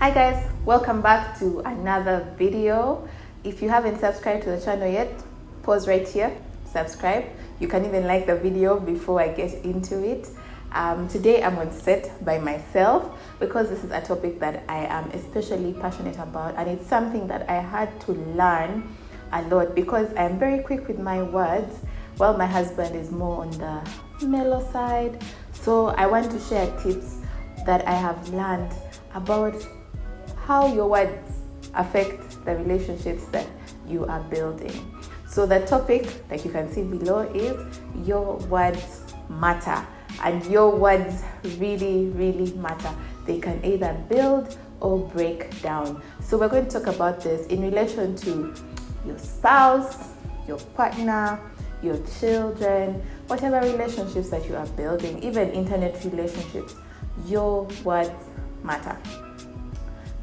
Hi guys, welcome back to another video. If you haven't subscribed to the channel yet, pause right here, subscribe. You can even like the video before I get into it. Today I'm on set by myself because this is a topic that I am especially passionate about, and it's something that I had to learn a lot because I'm very quick with my words while my husband is more on the mellow side. So I want to share tips that I have learned about how your words affect the relationships that you are building. So the topic, like you can see below, is your words matter. And your words really matter. They can either build or break down. So we're going to talk about this in relation to your spouse, your partner, your children, whatever relationships that you are building, even internet relationships. Your words matter.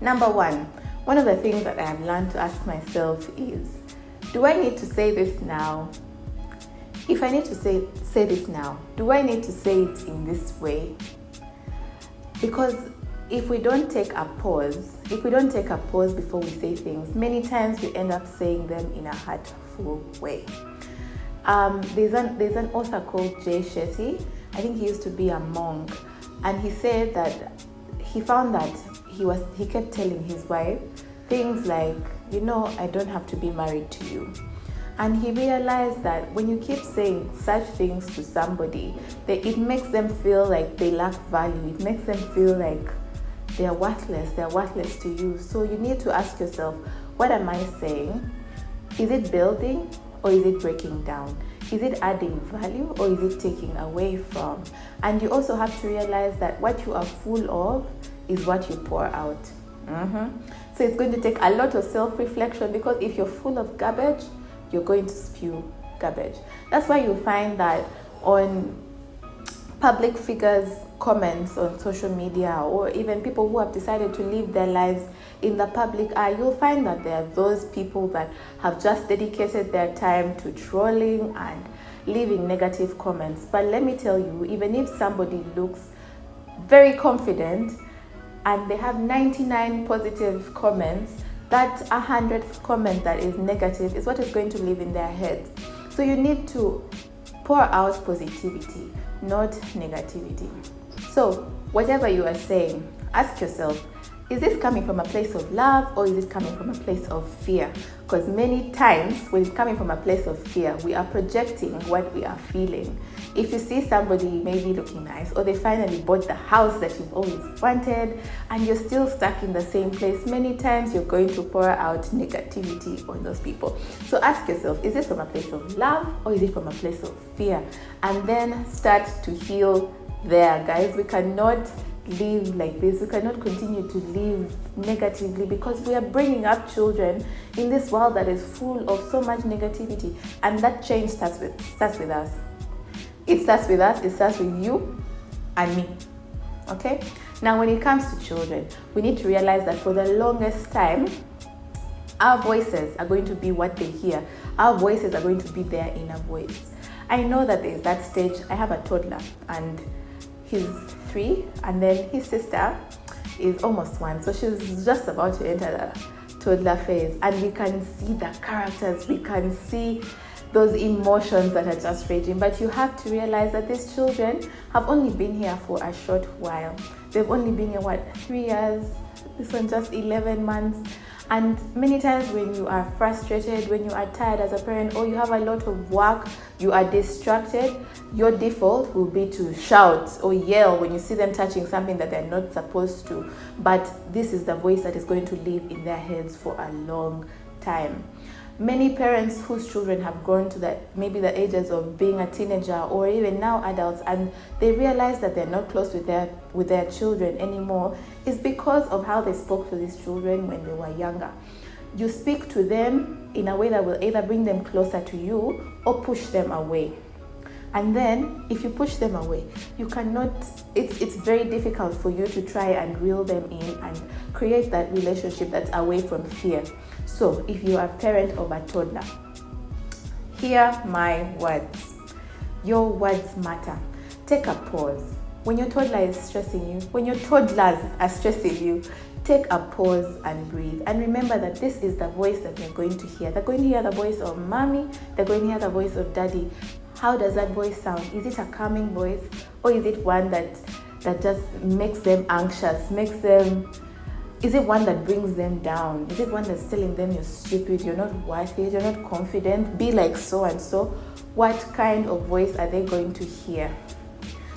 Number one of the things that I have learned to ask myself is, do I need to say this now? If I need to say this now, do I need to say it in this way? Because if we don't take a pause before we say things, many times we end up saying them in a hurtful way. There's an author called Jay Shetty. I think he used to be a monk, and he said that he found that he kept telling his wife things like, I don't have to be married to you. And he realized that when you keep saying such things to somebody, it makes them feel like they lack value. It makes them feel like they're worthless to you. So you need to ask yourself, what am I saying? Is it building or is it breaking down? Is it adding value or is it taking away from? And you also have to realize that what you are full of is what you pour out. So it's going to take a lot of self-reflection, because if you're full of garbage, you're going to spew garbage. That's why you find that on public figures' comments on social media, or even people who have decided to live their lives in the public eye, you'll find that there are those people that have just dedicated their time to trolling and leaving negative comments. But let me tell you, even if somebody looks very confident and they have 99 positive comments, that 100th comment that is negative is what is going to live in their heads. So you need to pour out positivity, not negativity. So whatever you are saying, ask yourself, is this coming from a place of love or is it coming from a place of fear? Because many times when it's coming from a place of fear, we are projecting what we are feeling. If you see somebody maybe looking nice, or they finally bought the house that you've always wanted, and you're still stuck in the same place, many times you're going to pour out negativity on those people. So ask yourself, is this from a place of love or is it from a place of fear? And then start to heal there, guys. We cannot live like this. We cannot continue to live negatively, because we are bringing up children in this world that is full of so much negativity, and that change starts with us. It starts with us. It starts with you and me. Okay? Now, when it comes to children, we need to realize that for the longest time, our voices are going to be what they hear. Our voices are going to be their inner voice. I know that there's that stage. I have a toddler, and he's 3, and then his sister is almost 1. So she's just about to enter the toddler phase, and we can see the characters. We can see those emotions that are just raging. But you have to realize that these children have only been here for a short while. They've only been here, 3 years? This one just 11 months. And many times when you are frustrated, when you are tired as a parent, or you have a lot of work, you are distracted, your default will be to shout or yell when you see them touching something that they're not supposed to. But this is the voice that is going to live in their heads for a long time. Many parents whose children have grown to maybe the ages of being a teenager, or even now adults, and they realize that they're not close with their children anymore, is because of how they spoke to these children when they were younger. You speak to them in a way that will either bring them closer to you or push them away. And then if you push them away, you cannot, it's very difficult for you to try and reel them in and create that relationship that's away from fear. So if you are a parent of a toddler, hear my words. Your words matter. Take a pause. When your toddler is stressing you, when your toddlers are stressing you, take a pause and breathe, and remember that this is the voice that they're going to hear. They're going to hear the voice of mommy, they're going to hear the voice of daddy. How does that voice sound? Is it a calming voice, or is it one that just makes them anxious, is it one that brings them down? Is it one that's telling them you're stupid, you're not worth it, you're not confident, be like so and so? What kind of voice are they going to hear?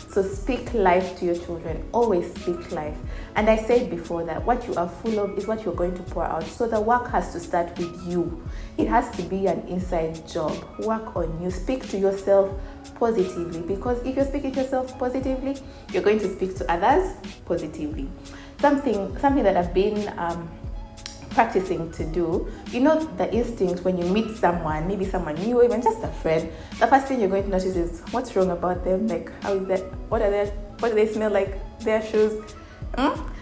So speak life to your children. Always speak life. And I said before that what you are full of is what you're going to pour out. So the work has to start with you. It has to be an inside job. Work on you. Speak to yourself positively, because if you're speaking to yourself positively, you're going to speak to others positively. Something that I've been practicing to do, the instinct when you meet someone, maybe someone new, even just a friend, the first thing you're going to notice is what's wrong about them, like how is that, what do they smell like, their shoes.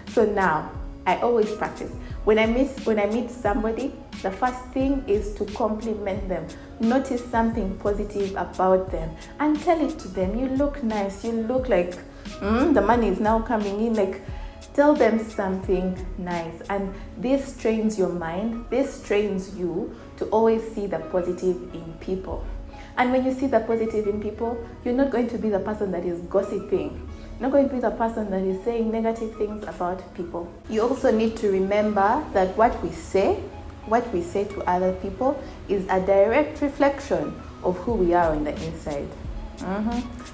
So now I always practice when I meet somebody, the first thing is to compliment them. Notice something positive about them and tell it to them. You look nice, you look like the money is now coming in, like tell them something nice. And this trains your mind, this trains you to always see the positive in people. And when you see the positive in people, you're not going to be the person that is gossiping. You're not going to be the person that is saying negative things about people. You also need to remember that what we say to other people is a direct reflection of who we are on the inside.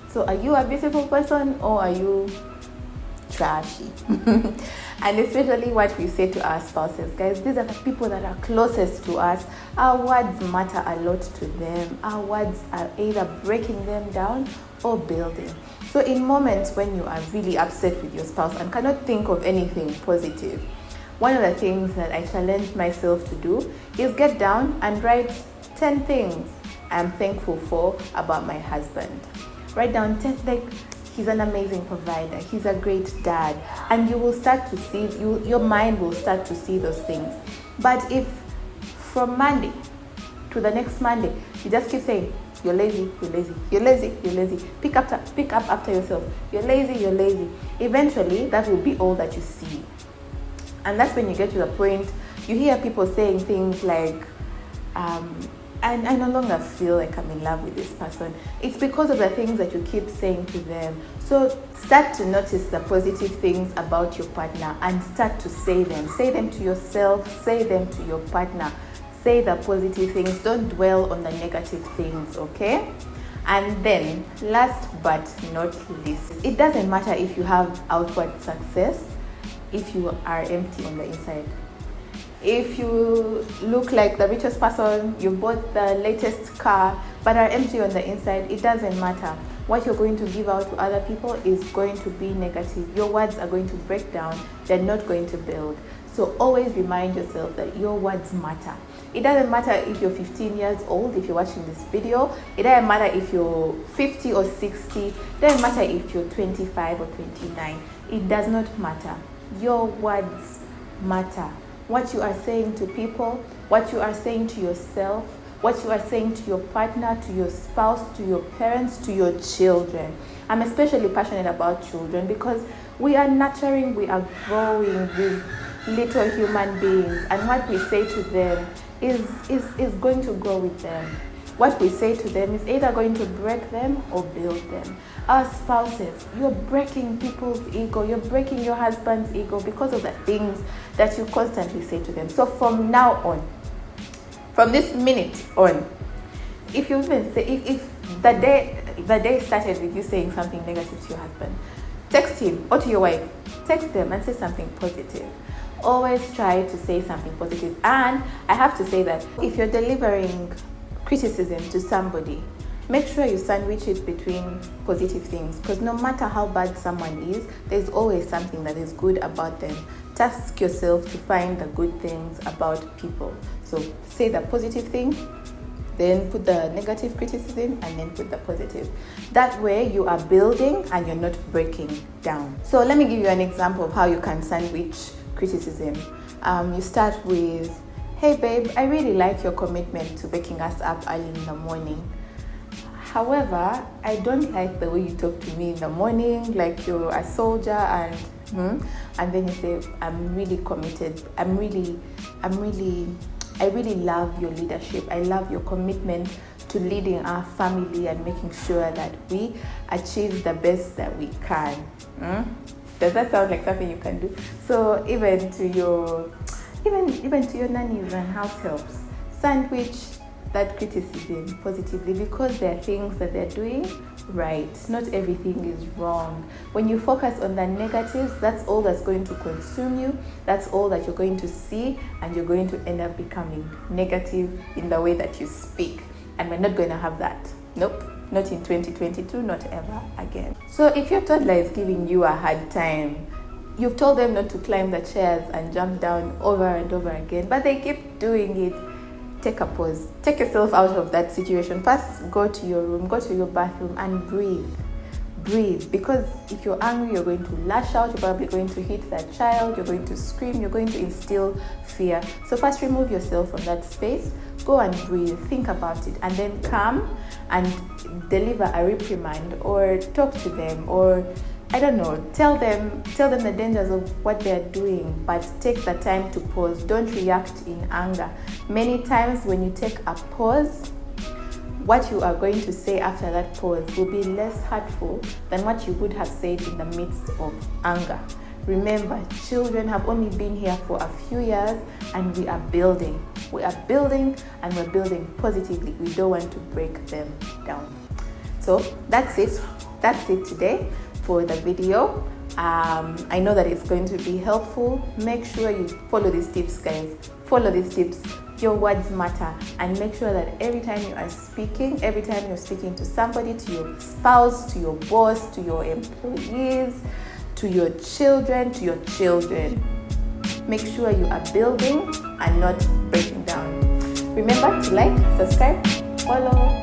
So are you a beautiful person, or are you trashy? And especially what we say to our spouses, guys, these are the people that are closest to us. Our words matter a lot to them. Our words are either breaking them down or building. So in moments when you are really upset with your spouse and cannot think of anything positive, one of the things that I challenge myself to do is get down and write 10 things I'm thankful for about my husband. Write down 10, like, he's an amazing provider, he's a great dad, and you will start to see, your mind will start to see those things. But if from Monday to the next Monday, you just keep saying, you're lazy, you're lazy, you're lazy, you're lazy, pick up after yourself, you're lazy, eventually that will be all that you see. And that's when you get to the point, you hear people saying things like, I no longer feel like I'm in love with this person. It's because of the things that you keep saying to them. So start to notice the positive things about your partner and start to say them. Say them to yourself, say them to your partner. Say the positive things. Don't dwell on the negative things, okay? And then, last but not least, it doesn't matter if you have outward success if you are empty on the inside. If you look like the richest person, you bought the latest car, but are empty on the inside, it doesn't matter. What you're going to give out to other people is going to be negative. Your words are going to break down, they're not going to build. So always remind yourself that your words matter. It doesn't matter if you're 15 years old, if you're watching this video. It doesn't matter if you're 50 or 60. It doesn't matter if you're 25 or 29. It does not matter. Your words matter. What you are saying to people, what you are saying to yourself, what you are saying to your partner, to your spouse, to your parents, to your children. I'm especially passionate about children because we are nurturing, we are growing these little human beings, and what we say to them is going to grow with them. What we say to them is either going to break them or build them. Our spouses, you're breaking people's ego, you're breaking your husband's ego because of the things that you constantly say to them. So from now on, from this minute on, if you even say, if the day started with you saying something negative to your husband, text him, or to your wife, text them and say something positive. Always try to say something positive. And I have to say that if you're delivering criticism to somebody, make sure you sandwich it between positive things, because no matter how bad someone is, there's always something that is good about them. Task yourself to find the good things about people. So say the positive thing, then put the negative criticism, and then put the positive. That way you are building and you're not breaking down. So let me give you an example of how you can sandwich criticism. You start with, hey babe, I really like your commitment to waking us up early in the morning. However, I don't like the way you talk to me in the morning, like you're a soldier and And then you say, I'm really committed. I really love your leadership. I love your commitment to leading our family and making sure that we achieve the best that we can. Does that sound like something you can do? So even to your nannies and house helps, sandwich that criticism positively, because there are things that they're doing right. Not everything is wrong. When you focus on the negatives, that's all that's going to consume you. That's all that you're going to see, and you're going to end up becoming negative in the way that you speak. And we're not going to have that. Nope. Not in 2022, not ever again. So if your toddler is giving you a hard time, you've told them not to climb the chairs and jump down over and over again, but they keep doing it, take a pause. Take yourself out of that situation. First, go to your room, go to your bathroom and breathe. Breathe. Because if you're angry, you're going to lash out, you're probably going to hit that child, you're going to scream, you're going to instill fear. So first, remove yourself from that space. Go and breathe, think about it, and then come and deliver a reprimand or talk to them, or I don't know, tell them the dangers of what they're doing, but take the time to pause. Don't react in anger. Many times when you take a pause, what you are going to say after that pause will be less hurtful than what you would have said in the midst of anger. Remember, children have only been here for a few years, and we are building. We are building, and we're building positively. We don't want to break them down. So that's it. That's it today for the video. I know that it's going to be helpful. Make sure you follow these tips, guys. Follow these tips. Your words matter, and make sure that every time you are speaking, every time you're speaking to somebody, to your spouse, to your boss, to your employees, to your children, make sure you are building and not breaking down. Remember to like, subscribe, follow,